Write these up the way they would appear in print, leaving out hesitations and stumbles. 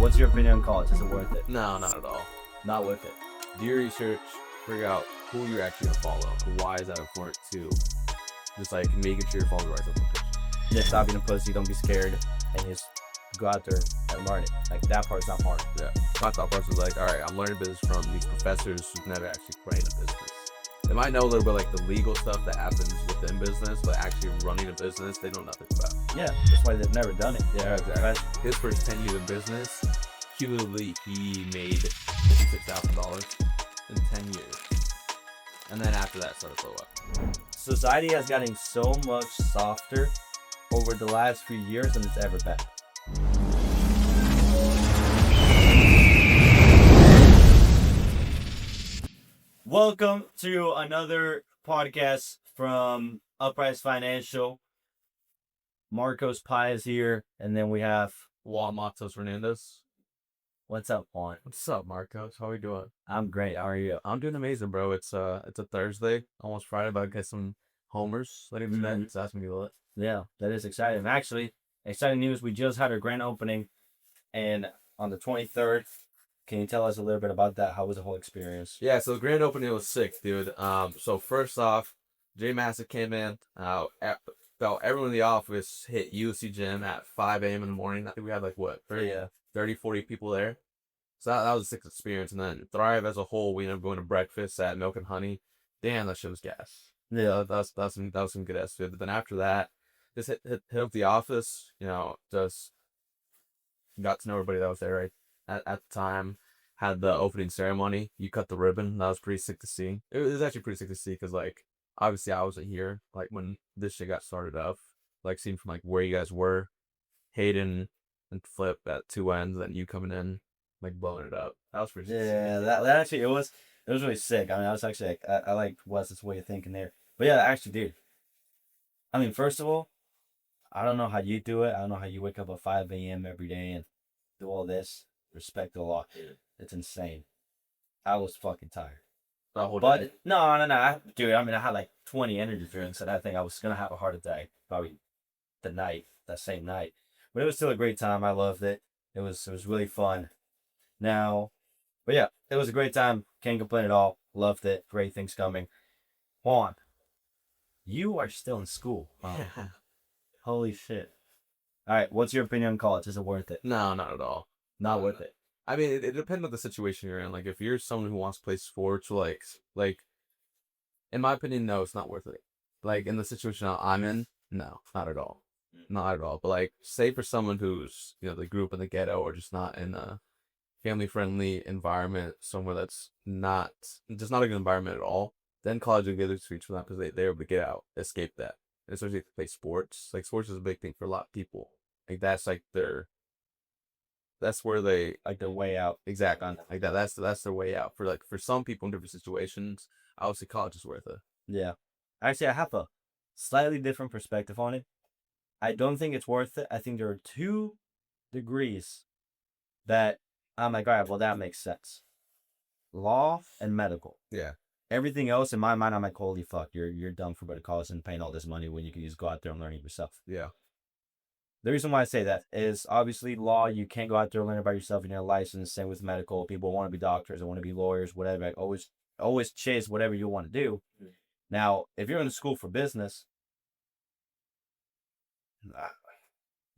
What's your opinion on college? Is it worth it? No, not at all. Not worth it. Do your research, figure out who you're actually gonna follow. Why is that important too? Just like making sure you're following the right application. Yeah, stop being a pussy. Don't be scared, and just go out there and learn it. Like that part's not hard. Yeah. My thought process was like, all right, I'm learning business from these professors who've never actually ran a business. They might know a little bit like the legal stuff that happens within business, but actually running a business, they know nothing about. Yeah, that's why they've never done it. Yeah, exactly. His first 10 years of business, cumulatively, he made $56,000 in 10 years. And then after that, started to blow up. Society has gotten so much softer over the last few years than it's ever been. Welcome to another podcast from Uprise Financial. Marcos Pi is here, and then we have Juan Matos Fernandez. what's up, Juan? What's up, Marcos? How are you doing? I'm great. How are you? I'm doing amazing, bro. It's a Thursday, almost Friday, but I get some homers. Let me know. It's asking me a lot. Yeah, that is exciting. Actually, exciting news. We just had our grand opening, and on the 23rd. Can you tell us a little bit about that? How was the whole experience? Yeah, so the grand opening was sick, dude. So first off, Jay Massa came in. Everyone in the office hit USC gym at 5 a.m. in the morning. I think we had like what 30, 40 people there. So that was a sick experience. And then Thrive as a whole, we ended up going to breakfast at Milk and Honey. Damn, that shit was gas. Yeah, that was some good ass food. But then after that, just hit up the office. Just got to know everybody that was there right at the time. Had the opening ceremony. You cut the ribbon. That was pretty sick to see. It was actually pretty sick to see because, like, obviously I wasn't here, like, when this shit got started up. Like, seeing from, like, where you guys were. Hayden and Flip at two ends, then you coming in, like, blowing it up. That was pretty sick. Yeah, that actually, it was really sick. I mean, I was actually, I like Wes's way of thinking there. But yeah, actually, dude. I mean, first of all, I don't know how you do it. I don't know how you wake up at 5 a.m. every day and do all this. Respect the law. It's insane. I was fucking tired. But no, dude. I mean, I had like 20 energy drinks, and I think I was gonna have a heart attack probably that same night. But it was still a great time. I loved it. It was really fun. But yeah, it was a great time. Can't complain at all. Loved it. Great things coming. Juan, you are still in school. Wow. Holy shit. All right, what's your opinion on college? Is it worth it? No, not at all. Not worth it. I mean, it depends on the situation you're in. Like, if you're someone who wants to play sports, like, in my opinion, no, it's not worth it. Like, in the situation I'm in, no, not at all. Not at all. But, like, say for someone who's, they grew up in the ghetto or just not in a family-friendly environment, somewhere that's just not a good environment at all, then college will get a treat for them because they're able to get out, escape that. And especially if they play sports. Like, sports is a big thing for a lot of people. Like, that's like that's where they Like their way out. Exactly. Like that. That's their way out. For some people in different situations, I would say college is worth it. Yeah. Actually, I have a slightly different perspective on it. I don't think it's worth it. I think there are 2 degrees that I'm like, all right, well, that makes sense. Law and medical. Yeah. Everything else, in my mind, I'm like, holy fuck, you're dumb for going to college and paying all this money when you can just go out there and learn it yourself. Yeah. The reason why I say that is obviously law, you can't go out there and learn about yourself in your license. Same with medical. People want to be doctors, they want to be lawyers, whatever. Like, always chase whatever you want to do. Now, if you're in school for business,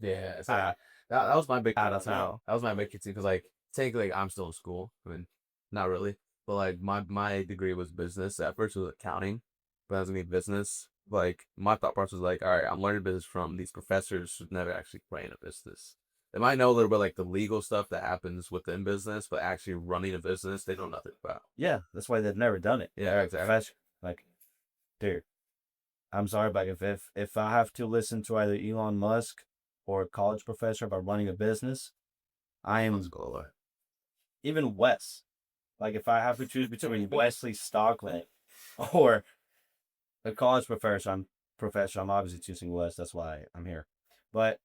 yeah, that was my big. I don't know. That was my big thing because, like, technically, I'm still in school. I mean, not really, but like my degree was business. At first, it was accounting, but I was gonna be business. Like, my thought process was like, all right, I'm learning business from these professors who've never actually ran a business. They might know a little bit like the legal stuff that happens within business, but actually running a business, they know nothing about. Yeah, that's why they've never done it. Yeah, exactly. Like, dude, I'm sorry, but if I have to listen to either Elon Musk or a college professor about running a business, I am Let's go away. even Wes. Like, if I have to choose between Wesley Stockman or a college professor, I'm obviously choosing Wes. That's why I'm here. But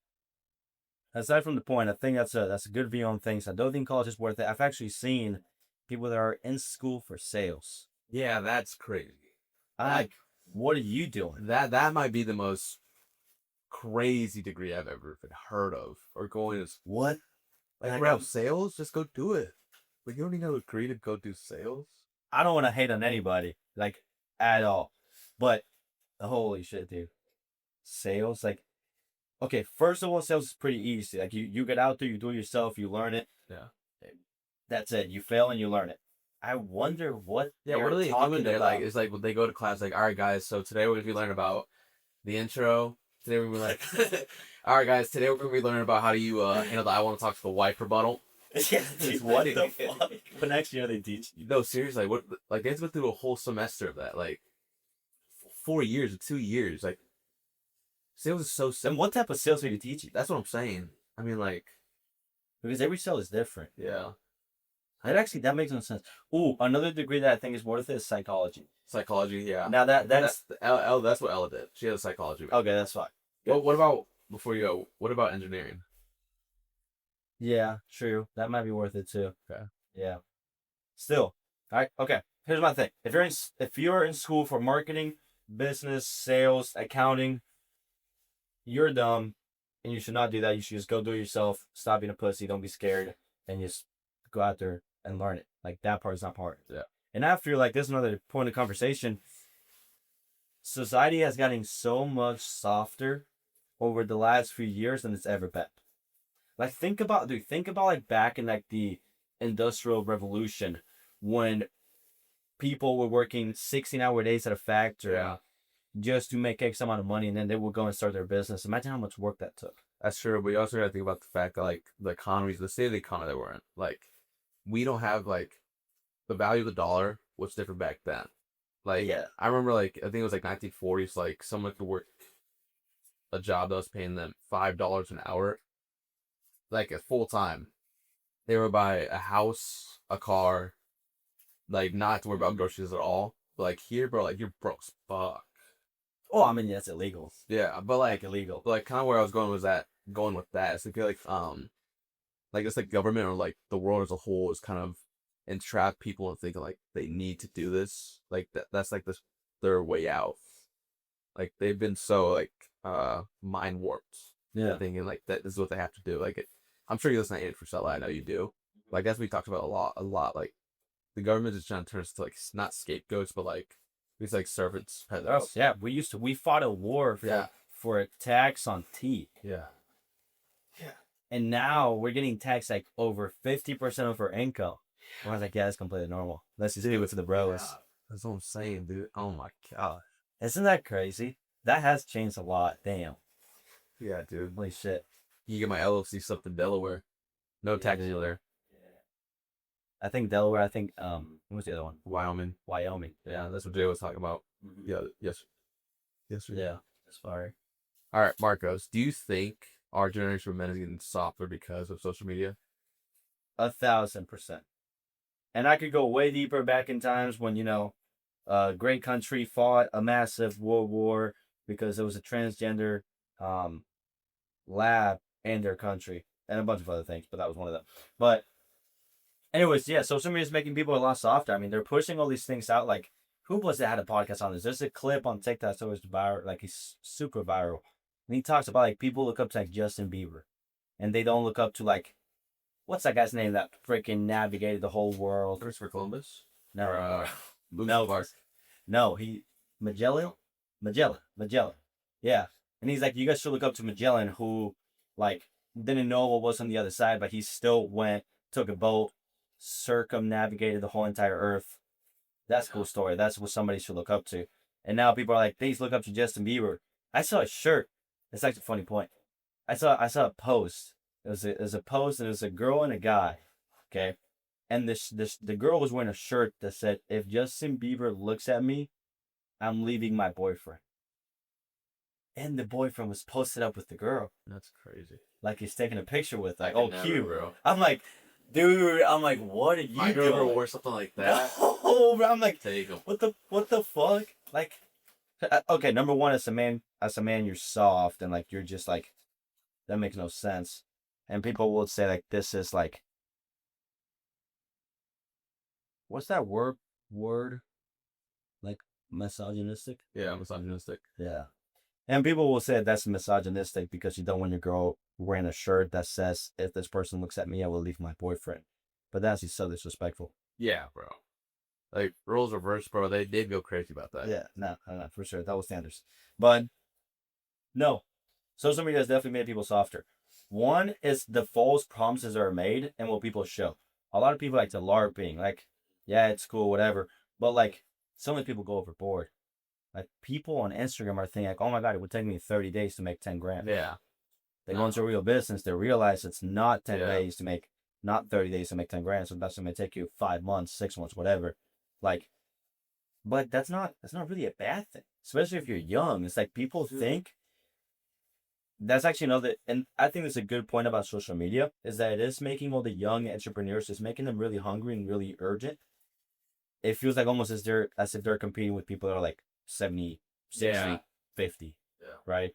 aside from the point, I think that's a good view on things. I don't think college is worth it. I've actually seen people that are in school for sales. Yeah, that's crazy. I'm like, what are you doing? That might be the most crazy degree I've ever heard of. Or going as What Like, bro, sales, just go do it. Like, you don't even have a degree to go do sales. I don't want to hate on anybody, like, at all. But holy shit, dude. Sales, like, okay, first of all, sales is pretty easy. Like, you get out there, you do it yourself, you learn it. Yeah. That's it. You fail and you learn it. I wonder what Yeah, what are they doing there? Like, it's like when they go to class, like, all right, guys, so today we're going to be learning about the intro. Today we're going to be like, all right, guys, today we're going to be learning about how do you handle the I want to talk to the wife rebuttal. Yeah, dude, what the fuck? But next year they teach you. No, seriously, like, what? Like, they have to go through a whole semester of that. Like, 4 years or 2 years. Like, sales is so simple. And what type of sales are you teaching? That's what I'm saying. I mean, like, Because every sale is different. yeah. That makes no sense. Ooh, another degree that I think is worth it is psychology. Psychology, yeah. Now that's That's what Ella did. She had a psychology. okay. That's fine. Well, what about, before you go, what about engineering? Yeah, true. That might be worth it too. Okay. Yeah. Still, all right. Okay. Here's my thing. If you're in school for marketing, business, sales, accounting, you're dumb, and you should not do that. You should just go do it yourself. Stop being a pussy. Don't be scared, and just go out there and learn it. Like, that part is not hard. Yeah. And I feel like this is another point of conversation. Society has gotten so much softer over the last few years than it's ever been. Like, think about like back in like the Industrial Revolution when people were working 16-hour days at a factory just to make X amount of money, and then they would go and start their business. Imagine how much work that took. That's true, but you also got to think about the fact that, like, the state of the economy that we're in. Like, we don't have, like, the value of the dollar was different back then. Like, Yeah. I remember, like, I think it was like 1940s, like, someone could work a job that was paying them $5 an hour, like, at full time. They would buy a house, a car, like, not have to worry about groceries at all. But, like, here, bro, like, you're broke as fuck. Oh, I mean, that's illegal. Yeah, but, like, illegal. But, like, kind of where I was going with that. So I feel like it's like government or like the world as a whole is kind of entrap people into thinking like they need to do this. Like that's like their way out. Like they've been so like mind warped. Yeah. Thinking like that is what they have to do. Like I'm sure you listen to 8% I know you do. Like that's what we talked about a lot. Like the government is trying to turn us to like not scapegoats, but like these like servants. Oh, yeah, we fought a war for a tax on tea. Yeah. And now we're getting taxed like over 50% of our income. I was like, yeah, that's completely normal. Let's just do it to the bros. Yeah, that's what I'm saying, dude. Oh my god. Isn't that crazy? That has changed a lot. Damn. Yeah, dude. Holy shit. You get my LLC stuff in Delaware. No tax deal there. I think Delaware. I think what was the other one? Wyoming. Yeah, That's what Jay was talking about. Mm-hmm. Yeah. Yes. Sir. Yeah. That's fire. All right, Marcos. Do you think our generation of men is getting softer because of social media? 1,000%. And I could go way deeper back in times when a great country fought a massive world war because there was a transgender lab in their country and a bunch of other things, but that was one of them. But anyways, yeah, social media is making people a lot softer. I mean, they're pushing all these things out. Like, who was that had a podcast on this? There's a clip on TikTok that was viral, like he's super viral. And he talks about like people look up to like Justin Bieber, and they don't look up to like, what's that guy's name that freaking navigated the whole world? Christopher Columbus? No, Or, Magellan. Yeah, and he's like, you guys should look up to Magellan, who like didn't know what was on the other side, but he still went, took a boat, circumnavigated the whole entire Earth. That's a cool story. That's what somebody should look up to. And now people are like, please look up to Justin Bieber. I saw a shirt. It's actually a funny point. I saw a post. It was a post, and it was a girl and a guy. Okay, and the girl was wearing a shirt that said, "If Justin Bieber looks at me, I'm leaving my boyfriend." And the boyfriend was posted up with the girl. That's crazy. Like he's taking a picture with, like, I oh, never, cute. bro. I'm like, dude. I'm like, what are you My girl ever doing? wore something like that. No, bro. I'm like, Take 'em. what the fuck? Like, okay, number one, as a man, you're soft and like you're just like, that makes no sense. And people will say like, this is like, what's that word? Like misogynistic? Yeah, misogynistic. Yeah. And people will say that's misogynistic because you don't want your girl wearing a shirt that says, if this person looks at me, I will leave my boyfriend. But that's just so disrespectful. Yeah, bro. Like roles reversed, bro. They'd go crazy about that. Yeah, no, for sure. Double standards. But no, social media has definitely made people softer. One is the false promises that are made and what people show. A lot of people like to LARPing, like, yeah, it's cool, whatever. But like, so many people go overboard. Like people on Instagram are thinking like, oh my God, it would take me 30 days to make 10 grand. Yeah. They go into a real business, they realize it's not 10 Yeah. days to make, not 30 days to make 10 grand. So that's going to take you 5 months, 6 months, whatever. Like, but that's not really a bad thing, especially if you're young. It's like people think that's actually another, and I think that's a good point about social media is that it is making all the young entrepreneurs, it's making them really hungry and really urgent. It feels like almost as if they're competing with people that are like 70, 60, Yeah. 50, Yeah. right?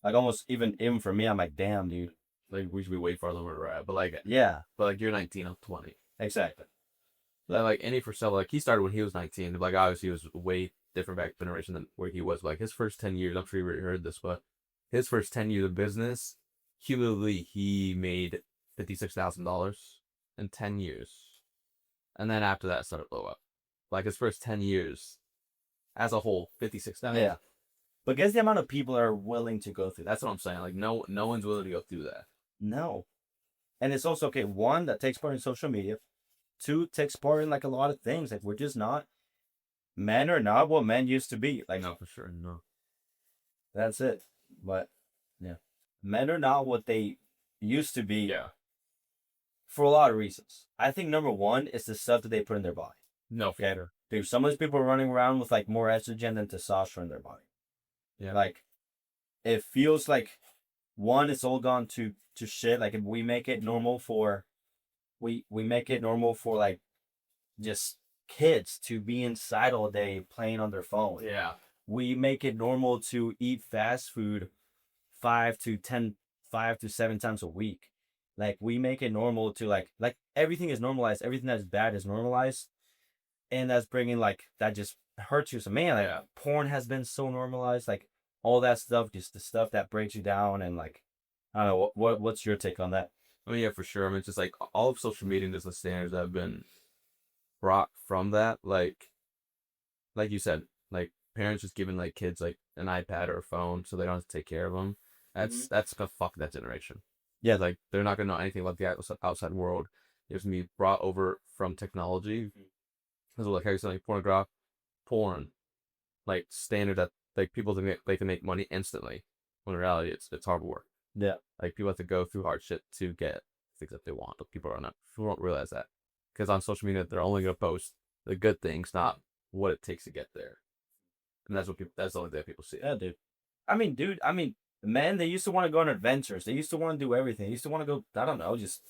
Like almost even for me, I'm like, damn, dude. Like we should be way farther than we're at. But like, Yeah, but like you're 19, I'm 20. exactly. Like Andy Frisell, like he started when he was 19. Like obviously he was way different back generation than where he was. Like his first 10 years, I'm sure you already heard this, but his first 10 years of business, cumulatively he made $56,000 in 10 years, and then after that it started to blow up. Like his first 10 years, as a whole, 56,000. Yeah. But guess the amount of people are willing to go through that. That's what I'm saying. Like no one's willing to go through that. No. And it's also, okay, one, that takes part in social media. Two, takes part in like a lot of things. Like we're just not, men are not what men used to be. Like, No, for sure, no. that's it. But yeah, men are not what they used to be. Yeah. For a lot of reasons. I think number one is the stuff that they put in their body. No, for Okay. sure. Dude, some of these people are running around with like more estrogen than testosterone in their body. Yeah. Like, it feels like, one, it's all gone to shit. Like, if we make it normal for, we make it normal for like just kids to be inside all day playing on their phone. Yeah. We make it normal to eat fast food 5 to 7 times a week. Like, we make it normal to like everything is normalized. Everything that's bad is normalized. And that's bringing like, that just hurts you. So man, like, Yeah. porn has been so normalized. Like all that stuff, just the stuff that breaks you down. And like, I don't know, what's your take on that? I mean, yeah, for sure. I mean, it's just like all of social media and just the standards that have been brought from that. Like you said, like parents just giving like kids like an iPad or a phone so they don't have to take care of them. That's gonna fuck that generation. Yeah. Like they're not gonna know anything about the outside world. It's gonna be brought over from technology. As well, like how you said, like porn, like standard that like people think they can make money instantly. When in reality, it's hard work. Yeah. Like people have to go through hardship to get things that they want. But people don't realize that because on social media they're only gonna post the good things, not what it takes to get there. And that's the only thing that people see. Yeah, dude. I mean, men, they used to want to go on adventures. They used to want to do everything. They used to want to go, I don't know, just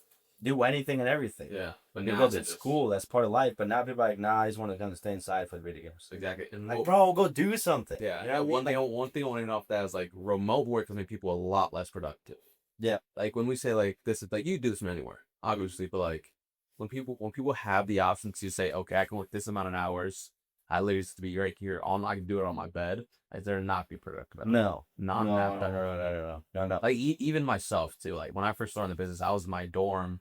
do anything and everything. Yeah, but They go to school, that's part of life. But now people are like, nah, I just want to kind of stay inside for the video games. Exactly. And like, bro, go do something. Yeah. You know what I mean? One thing I want to know off that is like remote work has made people a lot less productive. Yeah. Like when we say like this is like you can do this from anywhere, obviously, but like when people have the option to say, okay, I can work this amount of hours, I literally used to be right here I can do it on my bed. Like they're not be productive at all. No. Not No, that no, no. Like even myself too. Like when I first started the business, I was in my dorm.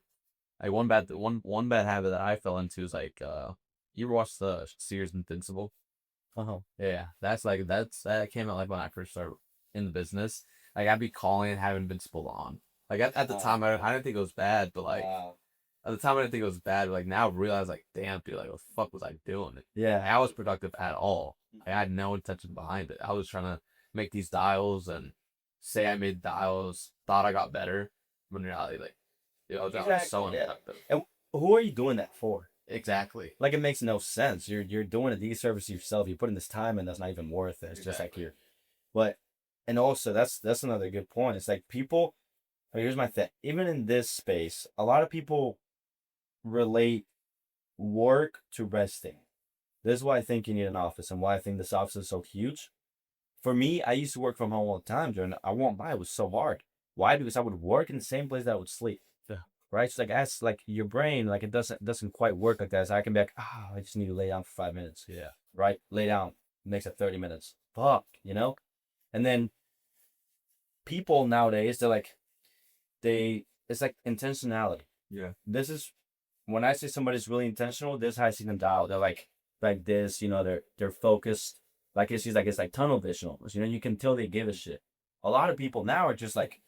Like one bad habit that I fell into is like you ever watched the series Invincible? Uh-huh. Yeah, that came out like when I first started in the business. Like I'd be calling and having Invincible on. Like at the time I didn't think it was bad, but like at the time I didn't think it was bad. But like now I realize like damn dude, like what the fuck was I doing? Yeah. I was productive at all. I had no intention behind it. I was trying to make these dials and say I made dials, thought I got better, but in reality, like, I was so unproductive. And who are you doing that for? Exactly. Like, it makes no sense. You're doing a disservice to yourself. You're putting this time in that's not even worth it. It's just like here. But, and also that's another good point. It's like people, here's my thing. Even in this space, a lot of people relate work to resting. This is why I think you need an office and why I think this office is so huge. For me, I used to work from home all the time during, I won't lie, it was so hard. Why? Because I would work in the same place that I would sleep. Yeah. Right? So like, as like your brain, like it doesn't quite work like that. So I can be like, I just need to lay down for 5 minutes. Yeah. Right? Lay down. Makes it 30 minutes. Fuck, you know? And then people nowadays, they're like, it's like intentionality. Yeah. This is when I say somebody's really intentional. This is how I see them dial. They're like this. They're focused. Like it's like tunnel vision almost. You can tell they give a shit. A lot of people now are just like,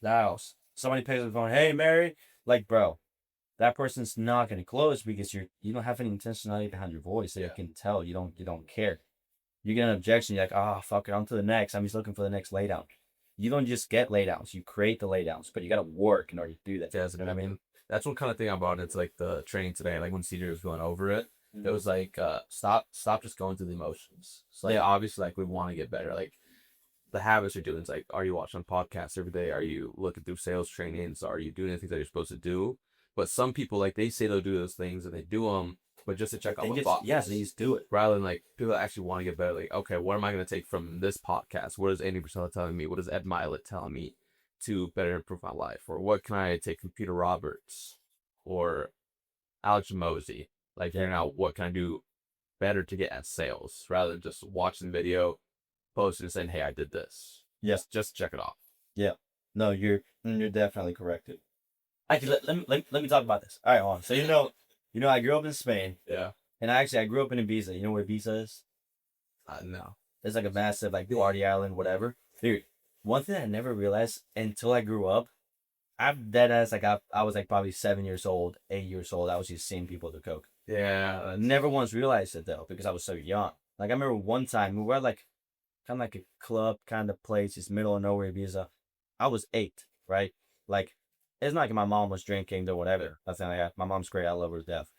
dials. Somebody picks up the phone. Hey, Mary. Like, bro, that person's not gonna close because you don't have any intentionality behind your voice. So you can tell you don't care. You get an objection. You're like, oh fuck it, on to the next. I'm just looking for the next laydown. You don't just get laydowns. You create the laydowns, but you got to work in order to do that. Yeah, you know what I mean? That's one kind of thing about it. It's like the training today, like when CJ was going over it, it was like, stop just going through the emotions. It's like, obviously, like, we want to get better. Like, the habits you're doing, it's like, are you watching podcasts every day? Are you looking through sales trainings? Are you doing the things that you're supposed to do? But some people, like, they say they'll do those things and they do them, but just to check off a box. Yes, they just do it. Rather than, like, people that actually want to get better. Like, okay, what am I going to take from this podcast? What is Andy Priscilla telling me? What is Ed Milet telling me to better improve my life? Or what can I take from Peter Roberts or Alex Mosey? Like, figuring out what can I do better to get at sales rather than just watching the video, posting and saying, hey, I did this. Yeah. Just check it off. Yeah. No, you're definitely correct. Actually, let me talk about this. All right, hold on. So I grew up in Spain. Yeah. And I grew up in Ibiza. You know where Ibiza is? No. It's like a massive like party island, whatever. Dude, one thing I never realized until I grew up, I'm dead ass like I was like probably 7 years old, 8 years old. I was just seeing people do coke. Yeah. I never once realized it though because I was so young. Like I remember one time we were at like kind of like a club kind of place, just middle of nowhere Ibiza. I was 8, right? Like it's not like my mom was drinking or whatever. Nothing like that. My mom's great. I love her to death.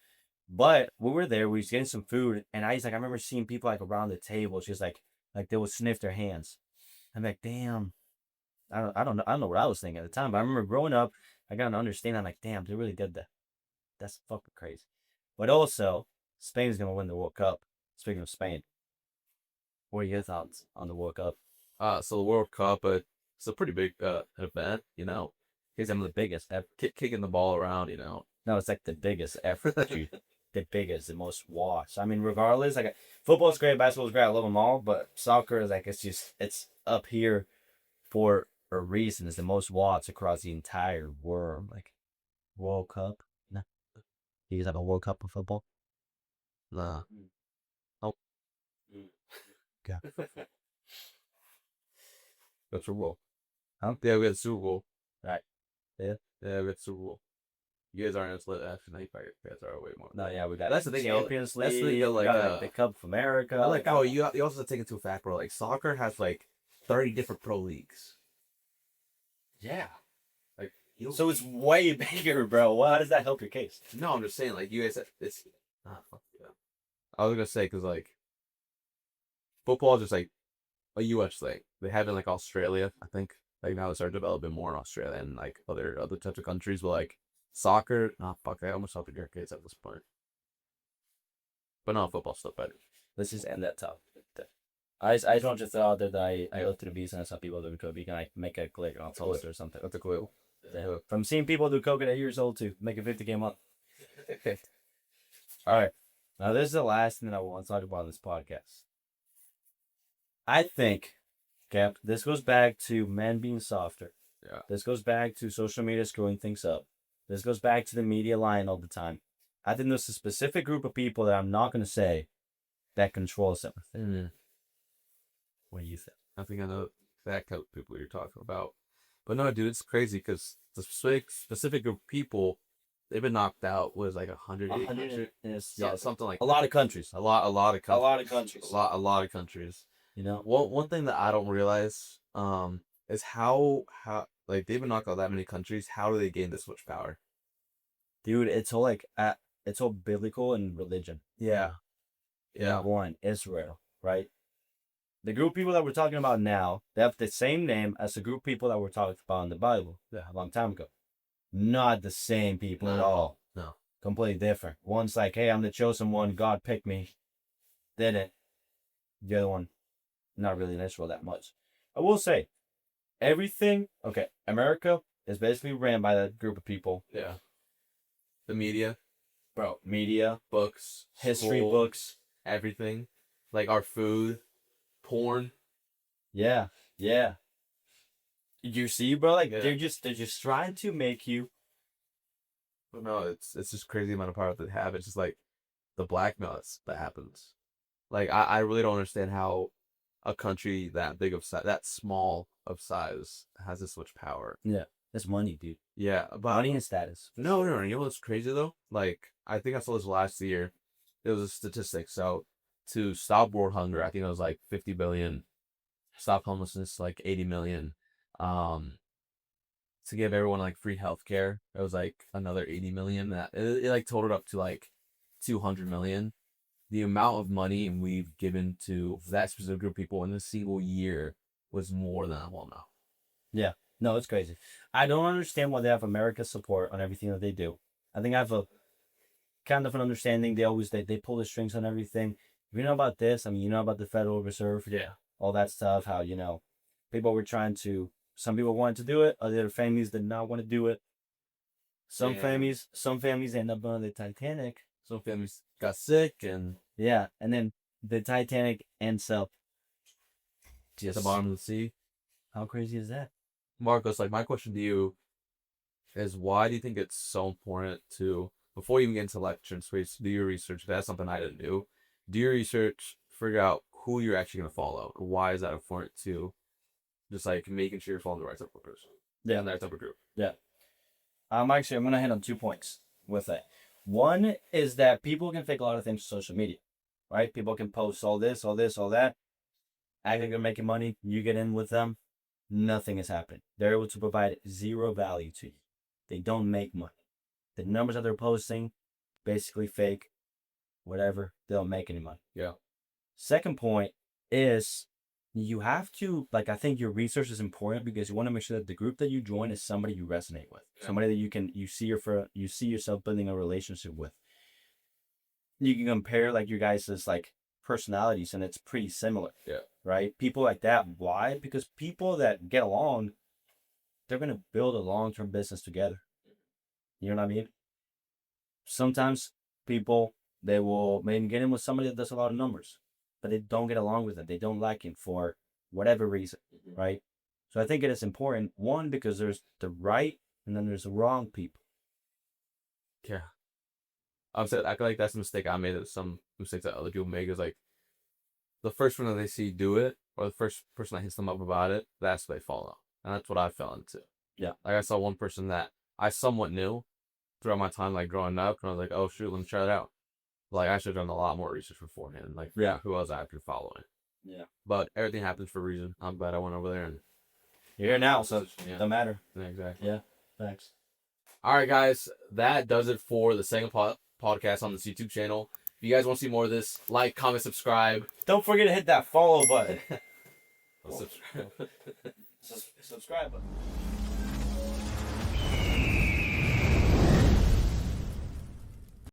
But we were there. We was getting some food, and I remember seeing people like around the table, just like they would sniff their hands. I'm like, damn. I don't know what I was thinking at the time, but I remember growing up, I got to understand. I'm like, damn, they really did that. That's fucking crazy. But also, Spain's gonna win the World Cup. Speaking of Spain, what are your thoughts on the World Cup? So the World Cup, it's a pretty big event, It's one of the biggest ever. Kicking the ball around, No, it's like the biggest ever. The biggest, the most watched. I mean, regardless, like football's great, basketball's great. I love them all, but soccer is like it's up here for a reason. It's the most watched across the entire world. Like World Cup. No, you guys have a World Cup of football? Nah. Oh, yeah. The Super Bowl. Huh? Yeah, we got the Super Bowl. Right. Yeah. Yeah, we got the Super Bowl. You guys aren't as lit. Actually, you guys are way more. No, yeah, we got. That's the thing. Champions League. That's the thing. Like the Cup of America. Like, you also have to take into a fact, bro. Like soccer has like 30 different pro leagues. Yeah. Like so it's way bigger, bro. Well, how does that help your case? No, I'm just saying. Like you guys, it's. Fuck yeah. I was gonna say because like football is just like a U.S. thing. They have it in like Australia, I think. Like now they start developing more in Australia and like other types of countries. But like soccer, fuck, I almost helped your case at this point. But no, football's still better. Let's just end that topic. I don't just throw out there that I go to the beach and I saw people do coke. You can like make a click on post or something. That's a clue. Yeah. From seeing people do coke at 8 years old to make a 50K month. All right. Now this is the last thing that I want to talk about in this podcast. I think, Cap, this goes back to men being softer. Yeah. This goes back to social media screwing things up. This goes back to the media lying all the time. I think there's a specific group of people that I'm not going to say that controls everything. Mm-hmm. What do you think? I think I know that kind of people you're talking about. But no, dude, it's crazy because the specific group of people, they've been knocked out. Was like 100, something like a lot of countries. A lot of countries. A lot of countries. A lot of countries. One thing that I don't realize is how like they've been knocked out that many countries. How do they gain this much power? Dude, it's all like it's all biblical and religion. Yeah. One, Israel, right? The group of people that we're talking about now, they have the same name as the group of people that were talked about in the Bible a long time ago. Not the same people at all. No. Completely different. One's like, hey, I'm the chosen one. God picked me. Didn't. The other one, not really in Israel that much. I will say, America is basically ran by that group of people. Yeah. The media. Bro, media. Books. History school, books. Everything. Like our food. Porn. Yeah. You see, bro, like Yeah. they're just trying to make you. But no, it's just crazy amount of power that they have. It's just like the blackmail that happens. Like I really don't understand how a country that big of size, that small of size, has this much power. Yeah, that's money, dude. Yeah, but Money and status. no, no, no. You know what's crazy though? Like I think I saw this last year. It was a statistic. So to stop world hunger, I think it was like 50 billion. Stop homelessness, like 80 million. Um, to give everyone like free healthcare, it was like another 80 million. That it like totaled up to like 200 million. The amount of money we've given to that specific group of people in a single year was more than I will know. Yeah, no, it's crazy. I don't understand why they have America's support on everything that they do. I think I have a kind of an understanding. They pull the strings on everything. If you know about this, I mean, you know about the Federal Reserve, Yeah. all that stuff. How people were trying to. Some people wanted to do it. Other families did not want to do it. Some Yeah. families end up on the Titanic. Some families got sick and Yeah, and then the Titanic ends up at just. the bottom of the sea. How crazy is that? Marcos, like my question to you is why do you think it's so important to, before you even get into lectures, do your research? That's something I didn't do your research, figure out who you're actually going to follow. Why is that important to just like making sure you're following the right type of person? Yeah, And the right type of group. yeah. I'm gonna hit on 2 points with that. One is that people can fake a lot of things on social media, right? People can post all this, all this, all that, act like they're making money. You get in with them, nothing is happening. They're able to provide zero value to you. They don't make money. The numbers that they're posting, basically fake, whatever. They don't make any money. Yeah. Second point is you have to, like, I think your research is important because you want to make sure that the group that you join is somebody you resonate with, somebody that you see yourself building a relationship with. You can compare like your guys' like personalities and it's pretty similar. Yeah. Right? People like that. Why? Because people that get along, they're gonna build a long-term business together. You know what I mean? Sometimes people they will maybe get in with somebody that does a lot of numbers, but they don't get along with it. They don't like him for whatever reason, right? So I think it is important, one, because there's the right and then there's the wrong people. Yeah. I feel like that's a mistake I made. Some mistakes that other people make is like the first one that they see do it, or the first person that hits them up about it, that's what they follow. And that's what I fell into. Yeah. Like I saw one person that I somewhat knew throughout my time, like growing up, and I was like, oh shoot, let me try it out. Like I should have done a lot more research beforehand. Like, Yeah. who else I actually following? Yeah. But everything happens for a reason. I'm glad I went over there and You're here now, so yeah. it don't matter. Yeah, exactly. Yeah. Thanks. All right, guys, that does it for the second podcast on this YouTube channel. If you guys want to see more of this, like, comment, subscribe. Don't forget to hit that follow button. Subscribe. Subscribe button.